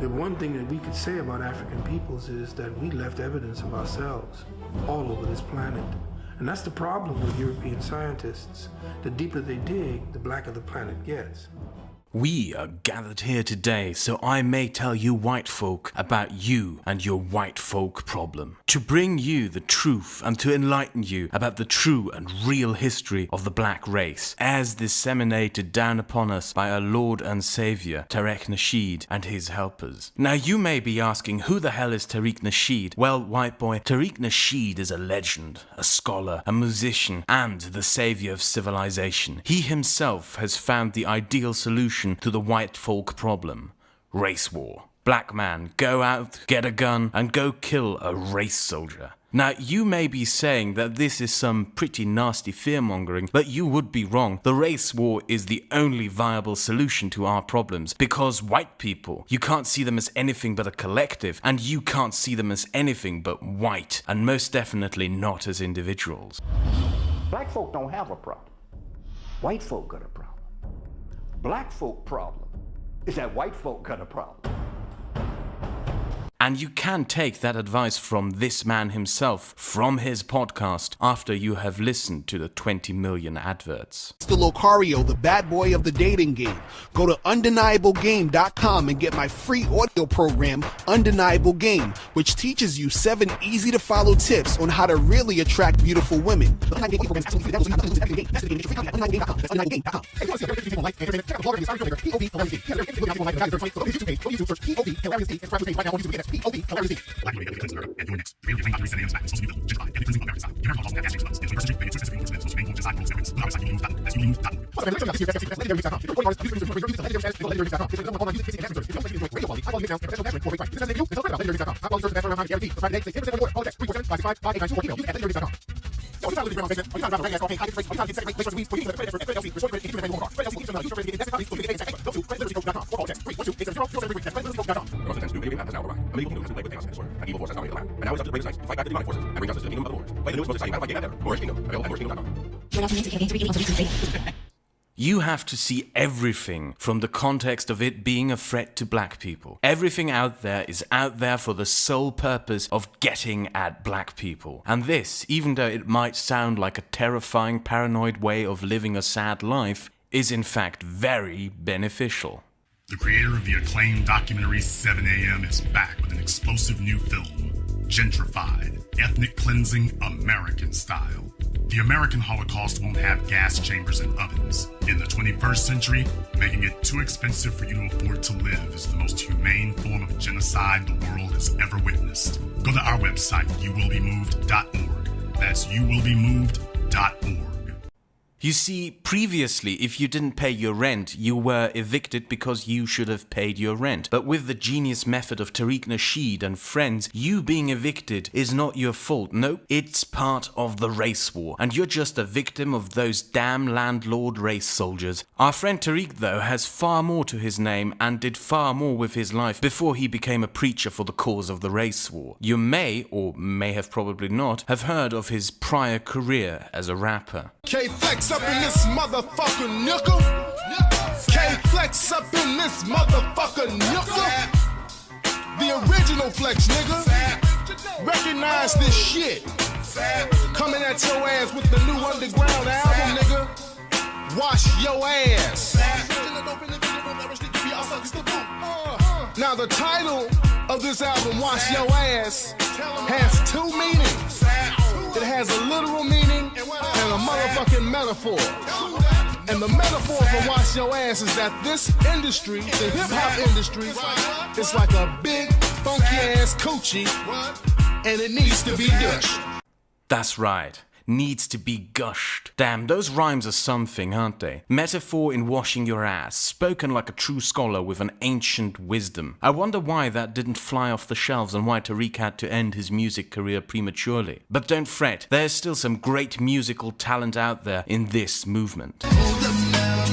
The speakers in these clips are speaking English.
The one thing that we could say about African peoples is that we left evidence of ourselves all over this planet. And that's the problem with European scientists. The deeper they dig, the blacker the planet gets. We are gathered here today so I may tell you white folk about you and your white folk problem. To bring you the truth and to enlighten you about the true and real history of the black race, as disseminated down upon us by our Lord and Saviour, Tariq Nasheed and his helpers. Now you may be asking, who the hell is Tariq Nasheed? Well, white boy, Tariq Nasheed is a legend, a scholar, a musician, and the saviour of civilization. He himself has found the ideal solution to the white folk problem: race war. Black man, go out, get a gun, and go kill a race soldier. Now, you may be saying that this is some pretty nasty fear-mongering, but you would be wrong. The race war is the only viable solution to our problems, because white people, you can't see them as anything but a collective, and you can't see them as anything but white, and most definitely not as individuals. Black folk don't have a problem. White folk got a problem. Black folk problem is that white folk got a problem. And you can take that advice from this man himself, from his podcast, after you have listened to the 20 million adverts. It's the Locario, the bad boy of the dating game. Go to undeniablegame.com and get my free audio program, Undeniable Game, which teaches you 7 easy-to-follow tips on how to really attract beautiful women. Black Cleanser, and your next. Real claim about 3 cents back. It's supposed to be gentrified. And cleansing America. Your American also have gas clubs. It's research page, specific supposed to be moved inside those areas. That's you You have to see everything from the context of it being a threat to black people. Everything out there is out there for the sole purpose of getting at black people. And this, even though it might sound like a terrifying, paranoid way of living a sad life, is in fact very beneficial. The creator of the acclaimed documentary 7 AM is back with an explosive new film, Gentrified, Ethnic Cleansing American Style. The American Holocaust won't have gas chambers and ovens. In the 21st century, making it too expensive for you to afford to live is the most humane form of genocide the world has ever witnessed. Go to our website, youwillbemoved.org. That's youwillbemoved.org. You see, previously, if you didn't pay your rent, you were evicted because you should have paid your rent. But with the genius method of Tariq Nasheed and friends, you being evicted is not your fault. No, it's part of the race war, and you're just a victim of those damn landlord race soldiers. Our friend Tariq, though, has far more to his name and did far more with his life before he became a preacher for the cause of the race war. You may, or may have probably not, have heard of his prior career as a rapper. K-Flex up in this motherfucker nickel. K-Flex up in this motherfucker nickel. The original Flex, nigga. Recognize this shit. Coming at your ass with the new underground album, nigga. Wash your ass. Now the title of this album, Wash Your Ass, has 2 meanings. It has a literal meaning and a motherfucking metaphor. And the metaphor for Wash Your Ass is that this industry, the hip-hop industry, is like a big, funky-ass coochie, and it needs to be dushed. That's right. Needs to be gushed. Damn, those rhymes are something, aren't they? Metaphor in washing your ass, spoken like a true scholar with an ancient wisdom. I wonder why that didn't fly off the shelves and why Tariq had to end his music career prematurely. But don't fret, there's still some great musical talent out there in this movement. Hold up now,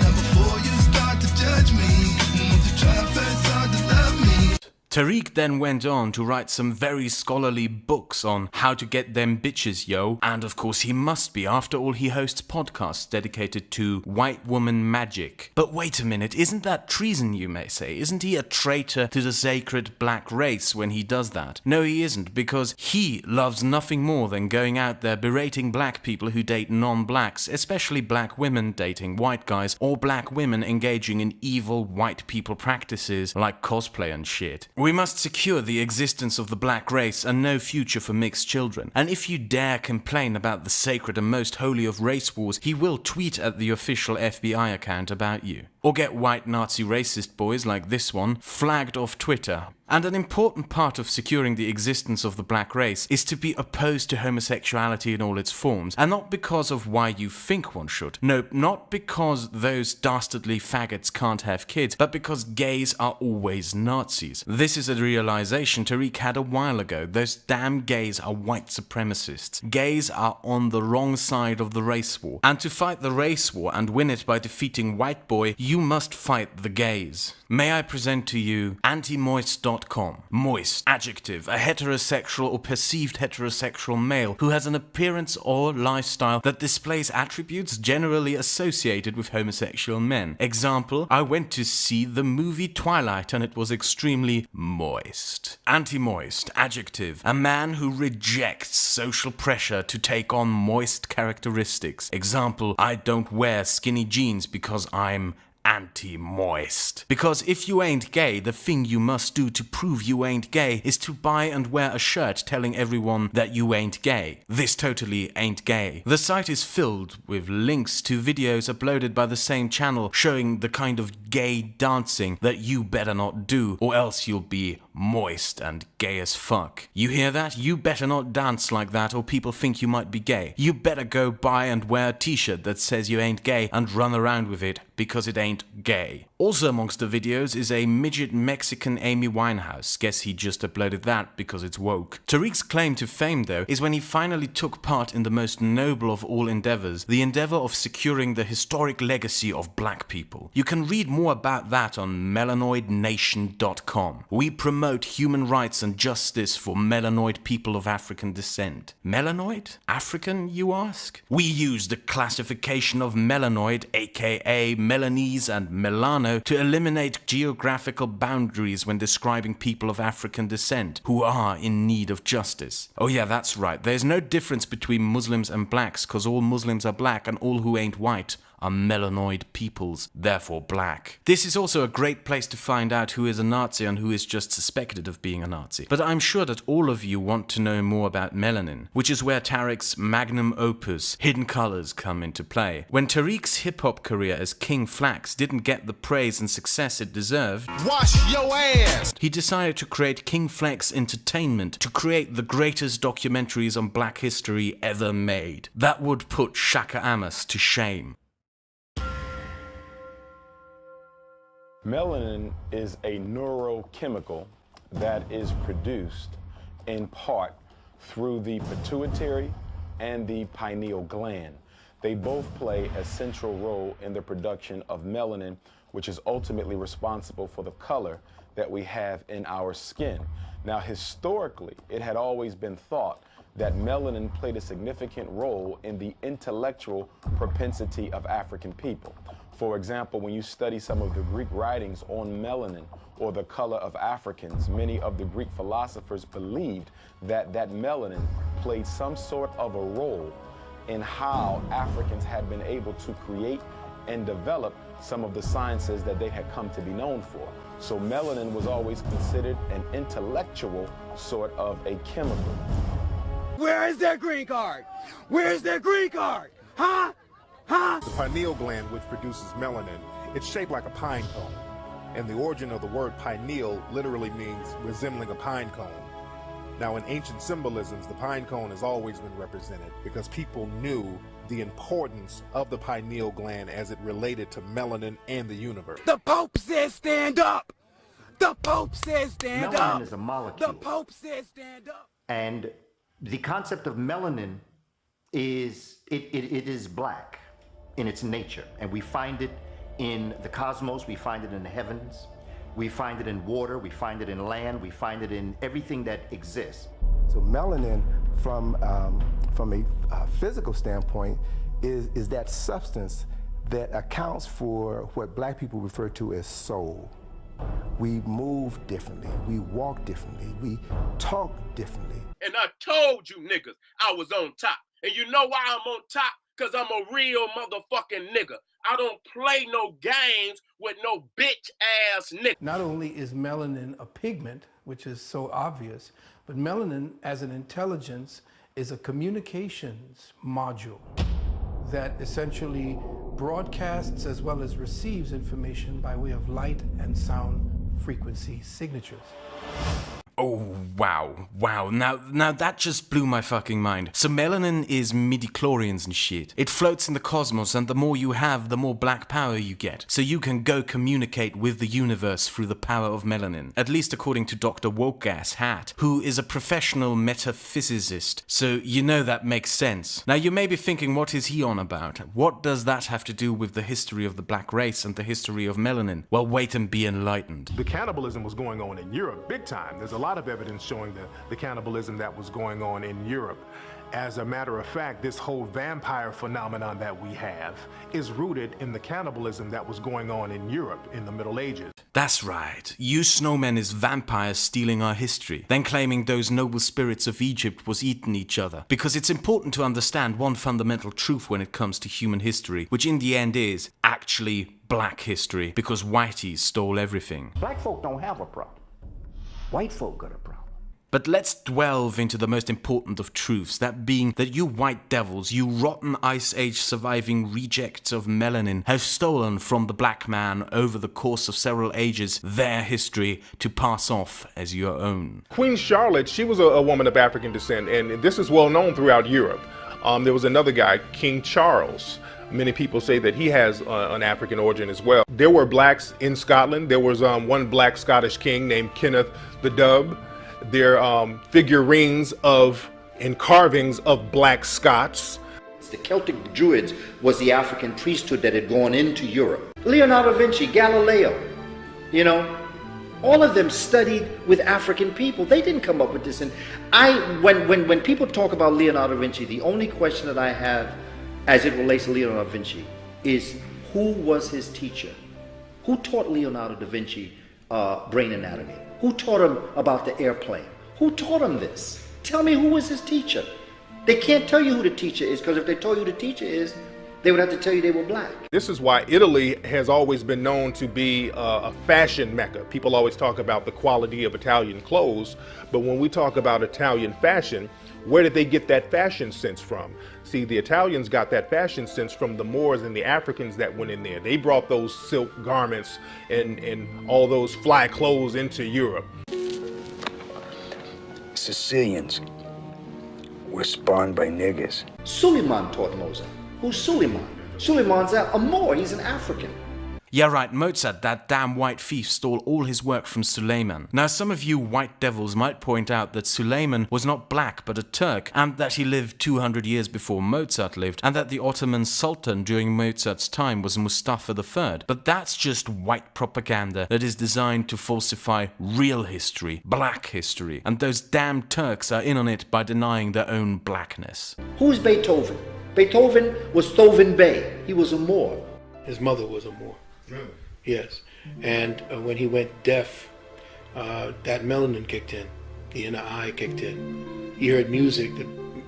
before you start to judge me, won't you try first hard to love me? Tariq then went on to write some very scholarly books on how to get them bitches, yo. And of course he must be, after all he hosts podcasts dedicated to white woman magic. But wait a minute, isn't that treason, you may say? Isn't he a traitor to the sacred black race when he does that? No, he isn't, because he loves nothing more than going out there berating black people who date non-blacks, especially black women dating white guys, or black women engaging in evil white people practices like cosplay and shit. We must secure the existence of the black race and no future for mixed children. And if you dare complain about the sacred and most holy of race wars, he will tweet at the official FBI account about you. Or get white Nazi racist boys like this one flagged off Twitter. And an important part of securing the existence of the black race is to be opposed to homosexuality in all its forms, and not because of why you think one should. No, not because those dastardly faggots can't have kids, but because gays are always Nazis. This is a realization Tariq had a while ago. Those damn gays are white supremacists. Gays are on the wrong side of the race war. And to fight the race war and win it by defeating white boy, you must fight the gays. May I present to you antimoist.com. Moist, adjective, a heterosexual or perceived heterosexual male who has an appearance or lifestyle that displays attributes generally associated with homosexual men. Example, I went to see the movie Twilight and it was extremely moist. Anti-moist, adjective, a man who rejects social pressure to take on moist characteristics. Example, I don't wear skinny jeans because I'm anti-moist. Because if you ain't gay, the thing you must do to prove you ain't gay is to buy and wear a shirt telling everyone that you ain't gay. This totally ain't gay. The site is filled with links to videos uploaded by the same channel showing the kind of gay dancing that you better not do, or else you'll be moist and gay as fuck. You hear that? You better not dance like that or people think you might be gay. You better go buy and wear a t-shirt that says you ain't gay and run around with it because it ain't gay. Also amongst the videos is a midget Mexican Amy Winehouse. Guess he just uploaded that because it's woke. Tariq's claim to fame, though, is when he finally took part in the most noble of all endeavors, the endeavor of securing the historic legacy of black people. You can read more about that on melanoidnation.com. We promote human rights and justice for melanoid people of African descent. Melanoid? African, you ask? We use the classification of melanoid, aka Melanese and Melano, to eliminate geographical boundaries when describing people of African descent who are in need of justice. Oh yeah, that's right. There's no difference between Muslims and blacks, cause all Muslims are black and all who ain't white are melanoid peoples, therefore black. This is also a great place to find out who is a Nazi and who is just suspected of being a Nazi. But I'm sure that all of you want to know more about melanin, which is where Tariq's magnum opus, Hidden Colors, come into play. When Tariq's hip-hop career as King Flax didn't get the praise and success it deserved, Wash your ass! he decided to create King Flex Entertainment to create the greatest documentaries on black history ever made. That would put Shaka Amos to shame. Melanin is a neurochemical that is produced in part through the pituitary and the pineal gland. They both play a central role in the production of melanin, which is ultimately responsible for the color that we have in our skin. Now, historically, it had always been thought that melanin played a significant role in the intellectual propensity of African people. For example, when you study some of the Greek writings on melanin or the color of Africans, many of the Greek philosophers believed that melanin played some sort of a role in how Africans had been able to create and develop some of the sciences that they had come to be known for. So melanin was always considered an intellectual sort of a chemical. Where is their green card? Where's their green card? Huh? Huh? The pineal gland, which produces melanin, it's shaped like a pine cone. And the origin of the word pineal literally means resembling a pine cone. Now, in ancient symbolisms, the pine cone has always been represented because people knew the importance of the pineal gland as it related to melanin and the universe. The Pope says stand up! The Pope says stand up! Melanin is a molecule. The Pope says stand up! And the concept of melanin is, it is black in its nature. And we find it in the cosmos, we find it in the heavens. We find it in water, we find it in land, we find it in everything that exists. So melanin, from a physical standpoint, is that substance that accounts for what black people refer to as soul. We move differently, we walk differently, we talk differently. And I told you niggas I was on top. And you know why I'm on top? Because I'm a real motherfucking nigga. I don't play no games with no bitch ass nigga. Not only is melanin a pigment, which is so obvious, but melanin as an intelligence is a communications module that essentially broadcasts as well as receives information by way of light and sound frequency signatures. Oh, wow. Now that just blew my fucking mind. So melanin is midi-chlorians and shit. It floats in the cosmos, and the more you have, the more black power you get. So you can go communicate with the universe through the power of melanin. At least according to Dr. Wokeass Hat, who is a professional metaphysicist. So you know that makes sense. Now you may be thinking, what is he on about? What does that have to do with the history of the black race and the history of melanin? Well, wait and be enlightened. The cannibalism was going on in Europe big time. There's a lot of evidence showing the cannibalism that was going on in Europe. As a matter of fact, this whole vampire phenomenon that we have is rooted in the cannibalism that was going on in Europe in the Middle Ages. That's right. You snowmen is vampires stealing our history, then claiming those noble spirits of Egypt was eating each other. Because it's important to understand one fundamental truth when it comes to human history, which in the end is actually black history, because whiteys stole everything. Black folk don't have a problem. White folk got a problem. But let's delve into the most important of truths, that being that you white devils, you rotten Ice Age surviving rejects of melanin, have stolen from the black man over the course of several ages their history to pass off as your own. Queen Charlotte, she was a woman of African descent, and this is well known throughout Europe. There was another guy, King Charles. Many people say that he has an African origin as well. There were blacks in Scotland. There was one black Scottish king named Kenneth the Dub. There are figurines and carvings of black Scots. The Celtic Druids was the African priesthood that had gone into Europe. Leonardo da Vinci, Galileo, all of them studied with African people. They didn't come up with this. And when people talk about Leonardo da Vinci, the only question that I have as it relates to Leonardo da Vinci is, who was his teacher? Who taught Leonardo da Vinci brain anatomy? Who taught him about the airplane? Who taught him this? Tell me, who was his teacher? They can't tell you who the teacher is, because if they told you who the teacher is, they would have to tell you they were black. This is why Italy has always been known to be a fashion mecca. People always talk about the quality of Italian clothes, but when we talk about Italian fashion, where did they get that fashion sense from? See, the Italians got that fashion sense from the Moors and the Africans that went in there. They brought those silk garments and all those fly clothes into Europe. Sicilians were spawned by niggers. Suleiman taught Mozart. Who's Suleiman? Suleiman's a Moor, he's an African. Yeah right, Mozart, that damn white thief, stole all his work from Suleiman. Now some of you white devils might point out that Suleiman was not black but a Turk, and that he lived 200 years before Mozart lived, and that the Ottoman Sultan during Mozart's time was Mustafa III. But that's just white propaganda that is designed to falsify real history, black history, and those damn Turks are in on it by denying their own blackness. Who's Beethoven? Beethoven was Thoven Bey. He was a Moor. His mother was a Moor. Really? Yes. And when he went deaf, that melanin kicked in. The inner eye kicked in. He heard music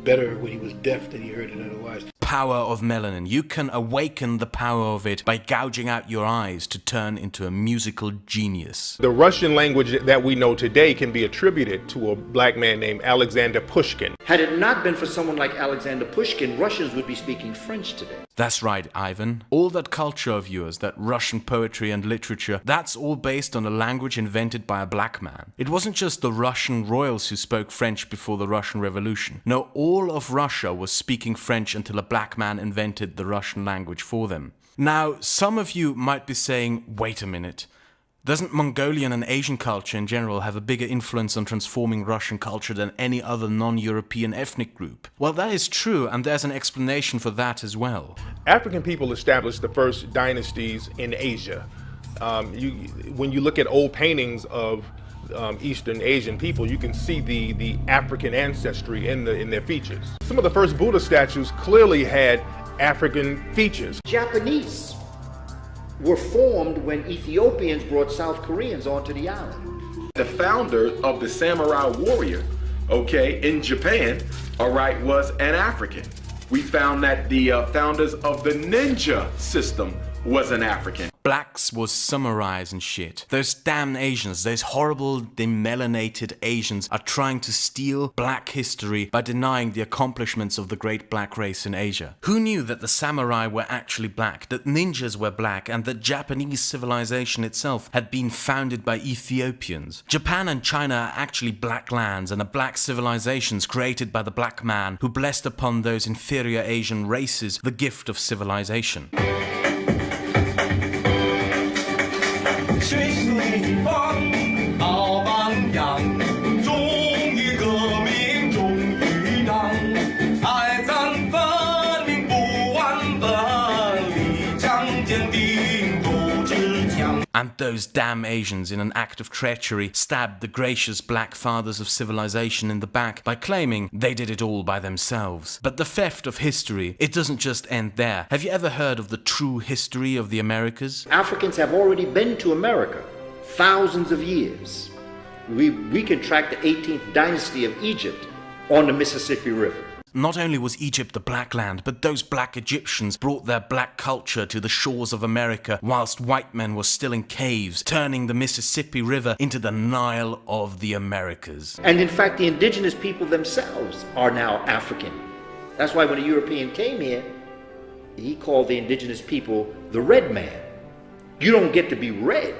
better when he was deaf than he heard it otherwise. Power of melanin. You can awaken the power of it by gouging out your eyes to turn into a musical genius. The Russian language that we know today can be attributed to a black man named Alexander Pushkin. Had it not been for someone like Alexander Pushkin, Russians would be speaking French today. That's right, Ivan. All that culture of yours, that Russian poetry and literature, that's all based on a language invented by a black man. It wasn't just the Russian royals who spoke French before the Russian Revolution. No, all of Russia was speaking French until a black man invented the Russian language for them. Now, some of you might be saying, wait a minute. Doesn't Mongolian and Asian culture in general have a bigger influence on transforming Russian culture than any other non-European ethnic group? Well, that is true, and there's an explanation for that as well. African people established the first dynasties in Asia. When you look at old paintings of Eastern Asian people, you can see the African ancestry in their features. Some of the first Buddha statues clearly had African features. Japanese were formed when Ethiopians brought South Koreans onto the island. The founder of the samurai warrior, okay, in Japan, all right, was an African. We found that the founders of the ninja system was an African. Blacks was samurais and shit. Those damn Asians, those horrible demelanated Asians are trying to steal black history by denying the accomplishments of the great black race in Asia. Who knew that the samurai were actually black, that ninjas were black, and that Japanese civilization itself had been founded by Ethiopians? Japan and China are actually black lands and are black civilizations created by the black man who blessed upon those inferior Asian races the gift of civilization. 谁是你方好榜样？忠于革命，忠于党，爱咱分明不忘本，立场坚定，斗志强。 And those damn Asians, in an act of treachery, stabbed the gracious black fathers of civilization in the back by claiming they did it all by themselves. But the theft of history, it doesn't just end there. Have you ever heard of the true history of the Americas? Africans have already been to America thousands of years. We can track the 18th dynasty of Egypt on the Mississippi River. Not only was Egypt the black land, but those black Egyptians brought their black culture to the shores of America whilst white men were still in caves, turning the Mississippi River into the Nile of the Americas. And in fact, the indigenous people themselves are now African. That's why when a European came here, he called the indigenous people the red man. You don't get to be red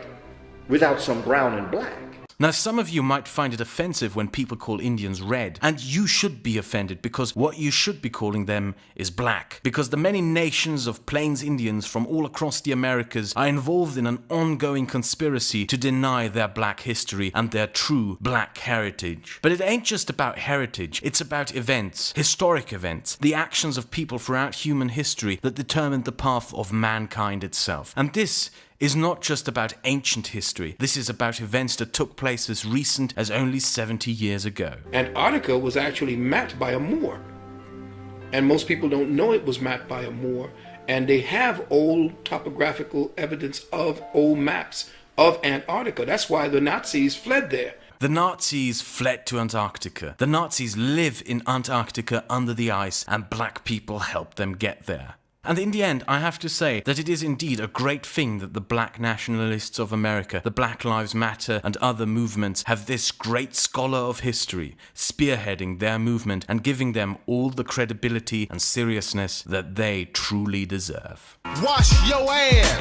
without some brown and black. Now, some of you might find it offensive when people call Indians red, and you should be offended because what you should be calling them is black. Because the many nations of Plains Indians from all across the Americas are involved in an ongoing conspiracy to deny their black history and their true black heritage. But it ain't just about heritage, it's about events, historic events, the actions of people throughout human history that determined the path of mankind itself. And this is not just about ancient history. This is about events that took place as recent as only 70 years ago. Antarctica was actually mapped by a Moor. And most people don't know it was mapped by a Moor. And they have old topographical evidence of old maps of Antarctica. That's why the Nazis fled there. The Nazis fled to Antarctica. The Nazis live in Antarctica under the ice, and black people helped them get there. And in the end, I have to say that it is indeed a great thing that the black nationalists of America, the Black Lives Matter and other movements have this great scholar of history spearheading their movement and giving them all the credibility and seriousness that they truly deserve. Wash your ass!